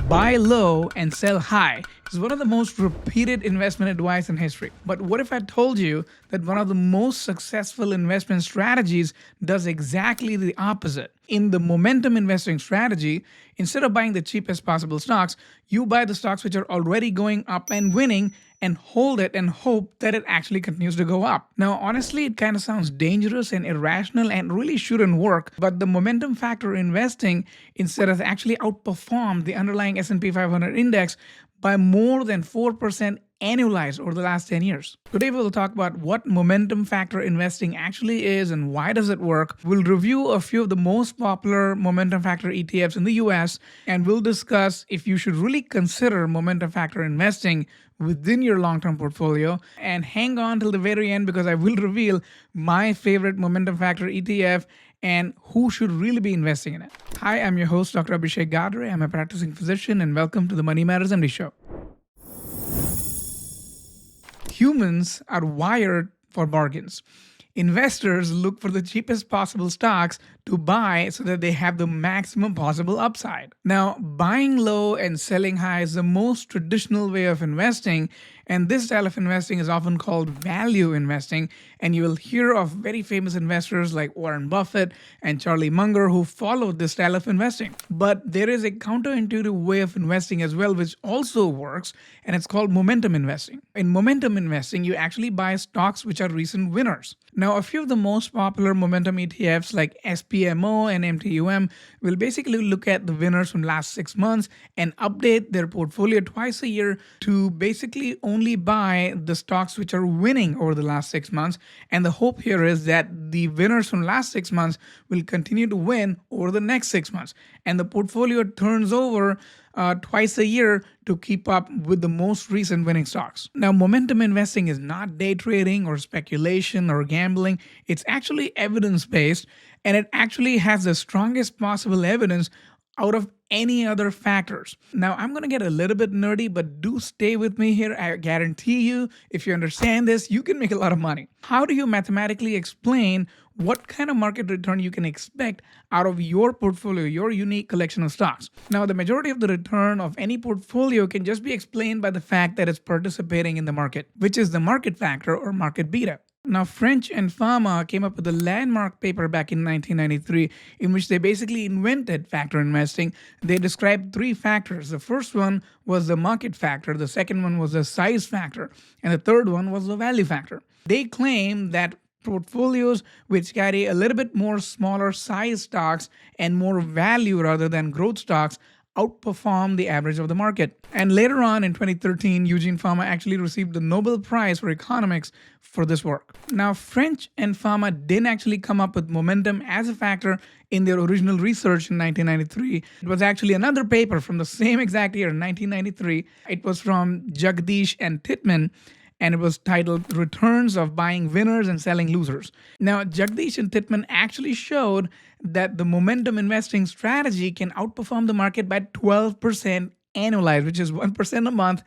Buy low and sell high is one of the most repeated investment advice in history. But what if I told you that one of the most successful investment strategies does exactly the opposite? In the momentum investing strategy, instead of buying the cheapest possible stocks, you buy the stocks which are already going up and winning and hold it and hope that it actually continues to go up. Now, honestly, it kind of sounds dangerous and irrational and really shouldn't work, but the momentum factor investing instead has actually outperformed the underlying S&P 500 index by more than 4% annualized over the last 10 years. Today we'll talk about what momentum factor investing actually is and why does it work. We'll review a few of the most popular momentum factor ETFs in the US, and we'll discuss if you should really consider momentum factor investing within your long-term portfolio. And hang on till the very end because I will reveal my favorite momentum factor ETF and who should really be investing in it. Hi, I'm your host, Dr. Abhishek Gadre. I'm a practicing physician, and welcome to the Money Matters MD Show. Humans are wired for bargains. Investors look for the cheapest possible stocks to buy so that they have the maximum possible upside. Now, buying low and selling high is the most traditional way of investing, and this style of investing is often called value investing, and you will hear of very famous investors like Warren Buffett and Charlie Munger who followed this style of investing. But there is a counterintuitive way of investing as well, which also works, and it's called momentum investing. In momentum investing, you actually buy stocks which are recent winners. Now, a few of the most popular momentum ETFs like SPMO and MTUM will basically look at the winners from last 6 months and update their portfolio twice a year to basically only buy the stocks which are winning over the last 6 months. And the hope here is that the winners from last 6 months will continue to win over the next 6 months. And the portfolio turns over twice a year to keep up with the most recent winning stocks. Now, momentum investing is not day trading or speculation or gambling. It's actually evidence-based, and it actually has the strongest possible evidence out of any other factors. Now, I'm going to get a little bit nerdy, but do stay with me here. I guarantee you, if you understand this, you can make a lot of money. How do you mathematically explain what kind of market return you can expect out of your portfolio, your unique collection of stocks? Now, the majority of the return of any portfolio can just be explained by the fact that it's participating in the market, which is the market factor or market beta. Now, French and Pharma came up with a landmark paper back in 1993 in which they basically invented factor investing. They described 3 factors. The first one was the market factor, the second one was the size factor, and the third one was the value factor. They claim that portfolios which carry a little bit more smaller size stocks and more value rather than growth stocks outperform the average of the market. And later on in 2013, Eugene Fama actually received the Nobel Prize for Economics for this work. Now, French and Fama didn't actually come up with momentum as a factor in their original research in 1993. It was actually another paper from the same exact year, 1993. It was from Jagdish and Titman, and it was titled Returns of Buying Winners and Selling Losers. Now, Jagdish and Titman actually showed that the momentum investing strategy can outperform the market by 12% annualized, which is 1% a month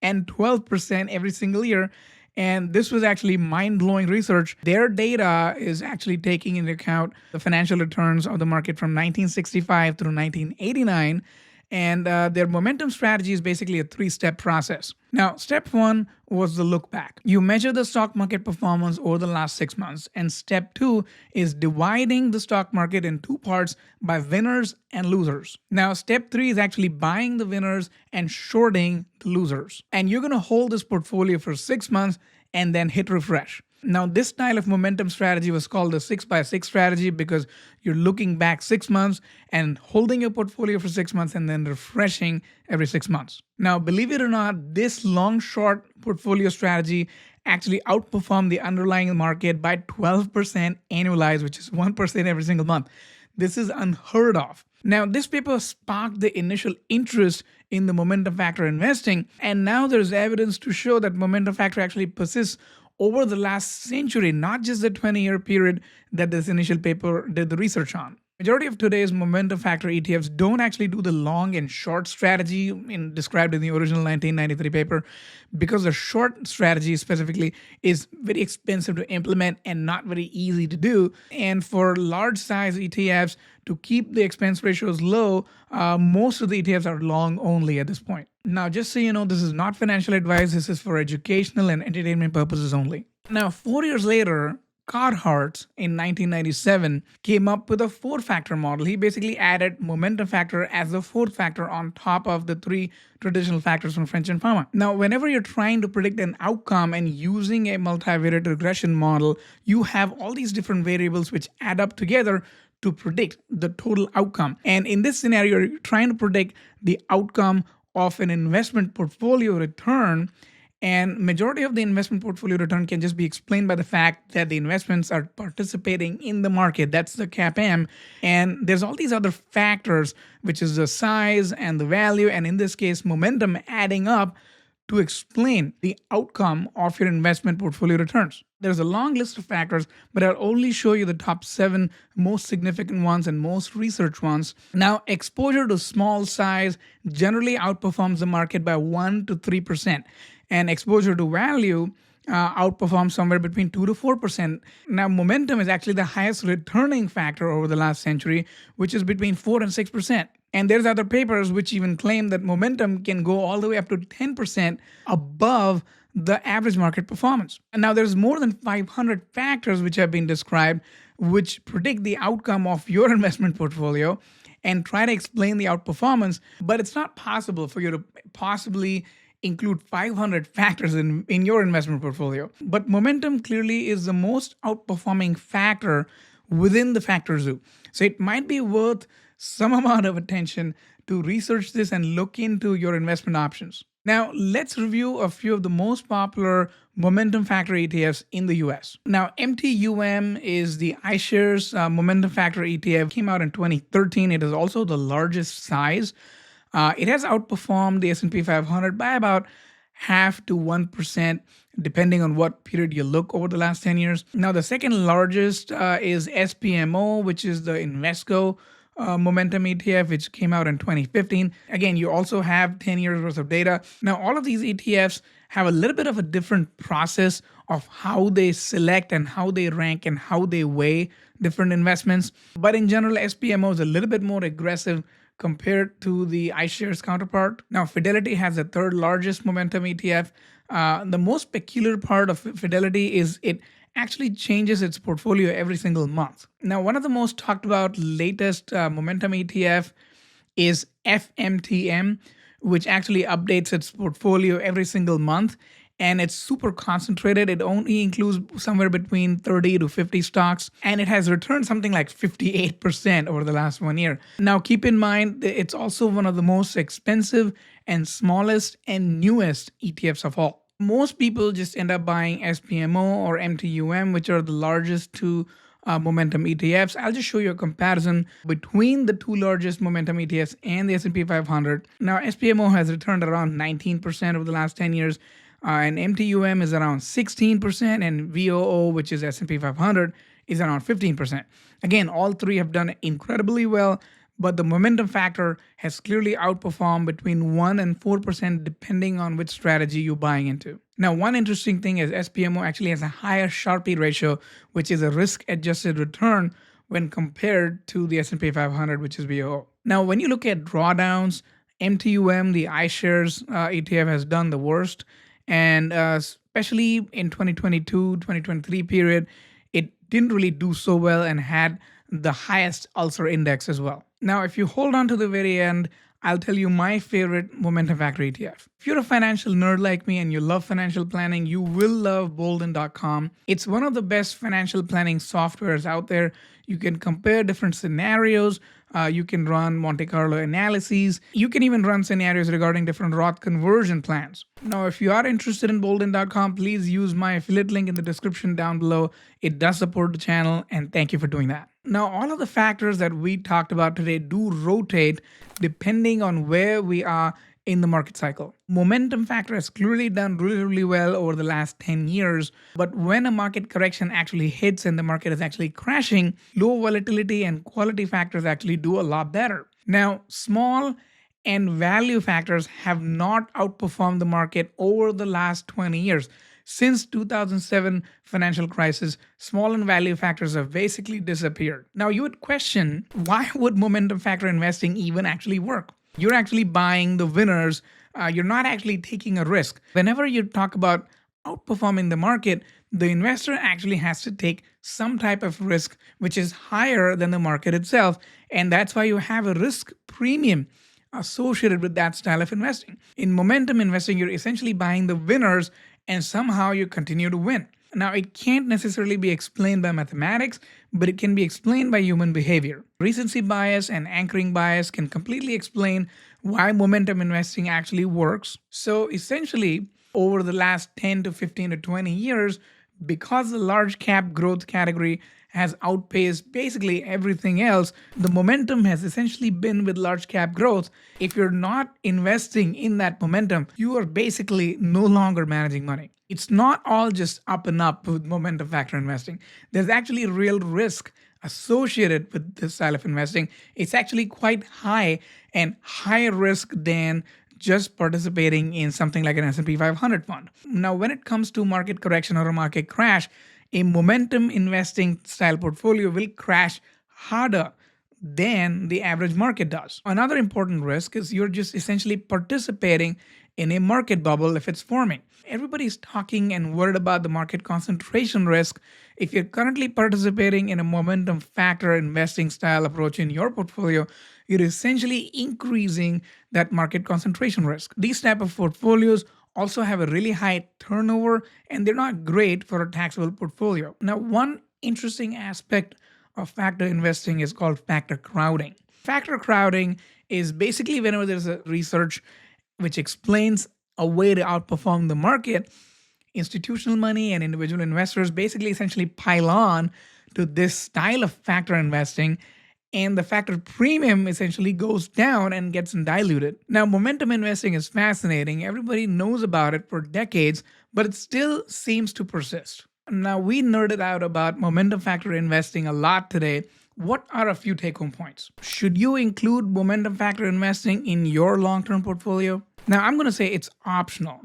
and 12% every single year. And this was actually mind-blowing research. Their data is actually taking into account the financial returns of the market from 1965 through 1989. And their momentum strategy is basically a 3-step process. Now, step 1 was the look back. You measure the stock market performance over the last 6 months. And step 2 is dividing the stock market in 2 parts by winners and losers. Now, step 3 is actually buying the winners and shorting the losers. And you're going to hold this portfolio for 6 months and then hit refresh. Now, this style of momentum strategy was called the 6x6 strategy because you're looking back 6 months and holding your portfolio for 6 months and then refreshing every 6 months. Now, believe it or not, this long-short portfolio strategy actually outperformed the underlying market by 12% annualized, which is 1% every single month. This is unheard of. Now, this paper sparked the initial interest in the momentum factor investing, and now there's evidence to show that momentum factor actually persists over the last century, not just the 20-year period that this initial paper did the research on. Majority of today's momentum factor ETFs don't actually do the long and short strategy described in the original 1993 paper, because the short strategy specifically is very expensive to implement and not very easy to do. And for large size ETFs, to keep the expense ratios low, most of the ETFs are long only at this point. Now, just so you know, this is not financial advice. This is for educational and entertainment purposes only. Now, 4 years later, Carhart in 1997 came up with a four-factor model. He basically added momentum factor as the fourth factor on top of the three traditional factors from French and Pharma. Now, whenever you're trying to predict an outcome and using a multivariate regression model, you have all these different variables which add up together to predict the total outcome. And in this scenario, you're trying to predict the outcome of an investment portfolio return. And majority of the investment portfolio return can just be explained by the fact that the investments are participating in the market. That's the CAPM. And there's all these other factors, which is the size and the value, and in this case, momentum, adding up to explain the outcome of your investment portfolio returns. There's a long list of factors, but I'll only show you the top 7 most significant ones and most researched ones. Now, exposure to small size generally outperforms the market by 1 to 3%. And exposure to value outperforms somewhere between 2 to 4%. Now, momentum is actually the highest returning factor over the last century, which is between 4 and 6%. And there's other papers which even claim that momentum can go all the way up to 10% above the average market performance. And now there's more than 500 factors which have been described which predict the outcome of your investment portfolio and try to explain the outperformance, but it's not possible for you to possibly include 500 factors in your investment portfolio. But momentum clearly is the most outperforming factor within the factor zoo. So it might be worth some amount of attention to research this and look into your investment options. Now, let's review a few of the most popular momentum factor ETFs in the US. Now, MTUM is the iShares momentum factor ETF. Came out in 2013. It is also the largest size. It has outperformed the S&P 500 by about 0.5 to 1%, depending on what period you look over the last 10 years. Now, the second largest is SPMO, which is the Invesco momentum ETF, which came out in 2015. Again, you also have 10 years worth of data. Now, all of these ETFs have a little bit of a different process of how they select and how they rank and how they weigh different investments. But in general, SPMO is a little bit more aggressive compared to the iShares counterpart. Now, Fidelity has the third largest momentum ETF. The most peculiar part of Fidelity is it actually changes its portfolio every single month. Now, one of the most talked about latest momentum ETF is FMTM, which actually updates its portfolio every single month. And it's super concentrated. It only includes somewhere between 30 to 50 stocks, and it has returned something like 58% over the last 1 year. Now, keep in mind, it's also one of the most expensive and smallest and newest ETFs of all. Most people just end up buying SPMO or MTUM, which are the largest two momentum ETFs. I'll just show you a comparison between the two largest momentum ETFs and the S&P 500. Now, SPMO has returned around 19% over the last 10 years. And MTUM is around 16%, and VOO, which is S&P 500, is around 15%. Again, all three have done incredibly well, but the momentum factor has clearly outperformed between 1 and 4% depending on which strategy you're buying into. Now, one interesting thing is SPMO actually has a higher Sharpe ratio, which is a risk-adjusted return when compared to the S&P 500, which is VOO. Now, when you look at drawdowns, MTUM, the iShares ETF, has done the worst. And especially in 2022-2023 period, it didn't really do so well and had the highest Ulcer index as well. Now, if you hold on to the very end, I'll tell you my favorite momentum factor ETF. If you're a financial nerd like me and you love financial planning, you will love Bolden.com. It's one of the best financial planning softwares out there. You can compare different scenarios. You can run Monte Carlo analyses. You can even run scenarios regarding different Roth conversion plans. Now, if you are interested in Bolden.com, please use my affiliate link in the description down below. It does support the channel, and thank you for doing that. Now, all of the factors that we talked about today do rotate depending on where we are in the market cycle. Momentum factor has clearly done really, really well over the last 10 years. But when a market correction actually hits and the market is actually crashing, low volatility and quality factors actually do a lot better. Now, small and value factors have not outperformed the market over the last 20 years. Since 2007 financial crisis, small and value factors have basically disappeared. Now you would question, why would momentum factor investing even actually work? You're actually buying the winners. You're not actually taking a risk. Whenever you talk about outperforming the market, the investor actually has to take some type of risk which is higher than the market itself. And that's why you have a risk premium associated with that style of investing. In momentum investing, you're essentially buying the winners and somehow you continue to win. Now, it can't necessarily be explained by mathematics, but it can be explained by human behavior. Recency bias and anchoring bias can completely explain why momentum investing actually works. So essentially, over the last 10 to 15 to 20 years, because the large cap growth category has outpaced basically everything else, the momentum has essentially been with large cap growth. If you're not investing in that momentum, you are basically no longer managing money. It's not all just up and up with momentum factor investing. There's actually real risk associated with this style of investing. It's actually quite high and higher risk than just participating in something like an S&P 500 fund. Now, when it comes to market correction or a market crash, a momentum investing style portfolio will crash harder than the average market does. Another important risk is you're just essentially participating in a market bubble if it's forming. Everybody's talking and worried about the market concentration risk. If you're currently participating in a momentum factor investing style approach in your portfolio, you're essentially increasing that market concentration risk. These type of portfolios also have a really high turnover and they're not great for a taxable portfolio. Now, one interesting aspect of factor investing is called factor crowding. Factor crowding is basically whenever there's a research which explains a way to outperform the market, institutional money and individual investors basically essentially pile on to this style of factor investing, and the factor premium essentially goes down and gets diluted. Now, momentum investing is fascinating. Everybody knows about it for decades, but it still seems to persist. Now, we nerded out about momentum factor investing a lot today. What are a few take-home points? Should you include momentum factor investing in your long-term portfolio? Now, I'm going to say it's optional.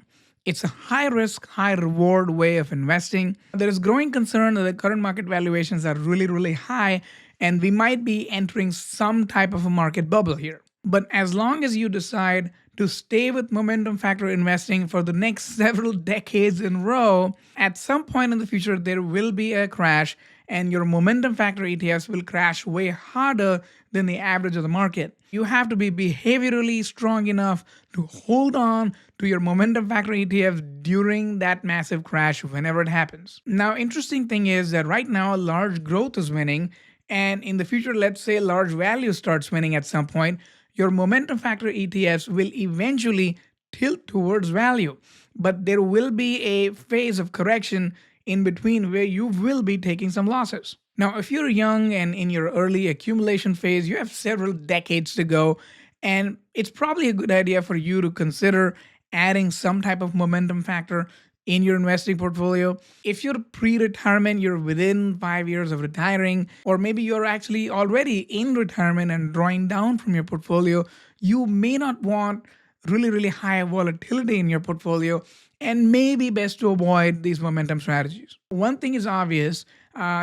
It's a high-risk, high-reward way of investing. There is growing concern that the current market valuations are really, really high, and we might be entering some type of a market bubble here. But as long as you decide to stay with momentum factor investing for the next several decades in a row, at some point in the future, there will be a crash, and your momentum factor ETFs will crash way harder than the average of the market. You have to be behaviorally strong enough to hold on to your momentum factor ETFs during that massive crash whenever it happens. Now, interesting thing is that right now, large growth is winning, and in the future, let's say large value starts winning at some point, your momentum factor ETFs will eventually tilt towards value. But there will be a phase of correction in between where you will be taking some losses. Now, if you're young and in your early accumulation phase, you have several decades to go, and it's probably a good idea for you to consider adding some type of momentum factor in your investing portfolio. If you're pre-retirement, you're within 5 years of retiring, or maybe you're actually already in retirement and drawing down from your portfolio, you may not want really, really high volatility in your portfolio, and maybe best to avoid these momentum strategies. One thing is obvious.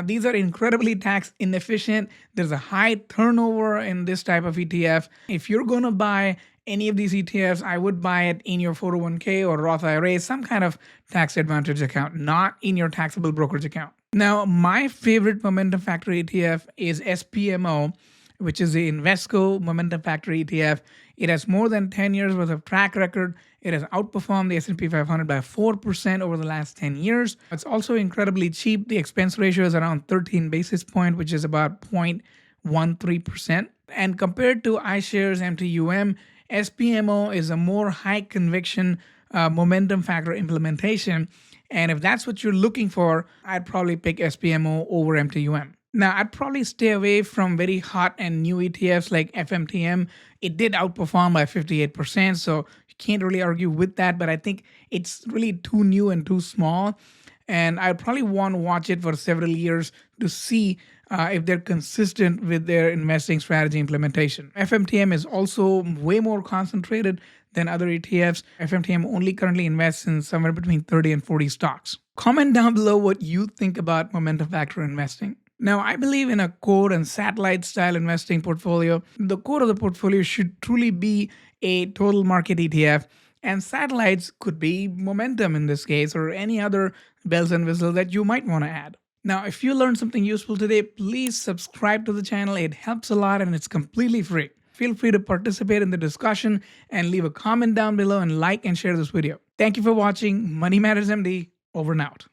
These are incredibly tax inefficient. There's a high turnover in this type of ETF. If you're going to buy any of these ETFs, I would buy it in your 401k or Roth IRA, some kind of tax advantage account, not in your taxable brokerage account. Now, my favorite momentum factor ETF is SPMO, which is the Invesco Momentum Factor ETF. It has more than 10 years worth of track record. It has outperformed the S&P 500 by 4% over the last 10 years. It's also incredibly cheap. The expense ratio is around 13 basis points, which is about 0.13%. And compared to iShares MTUM, SPMO is a more high conviction momentum factor implementation. And if that's what you're looking for, I'd probably pick SPMO over MTUM. Now, I'd probably stay away from very hot and new ETFs like FMTM. It did outperform by 58%, so you can't really argue with that, but I think it's really too new and too small. And I probably want to watch it for several years to see if they're consistent with their investing strategy implementation. FMTM is also way more concentrated than other ETFs. FMTM only currently invests in somewhere between 30 and 40 stocks. Comment down below what you think about momentum factor investing. Now, I believe in a core and satellite style investing portfolio. The core of the portfolio should truly be a total market ETF, and satellites could be momentum in this case, or any other bells and whistles that you might want to add. Now, if you learned something useful today, please subscribe to the channel. It helps a lot and it's completely free. Feel free to participate in the discussion and leave a comment down below and like and share this video. Thank you for watching. Money Matters MD, over and out.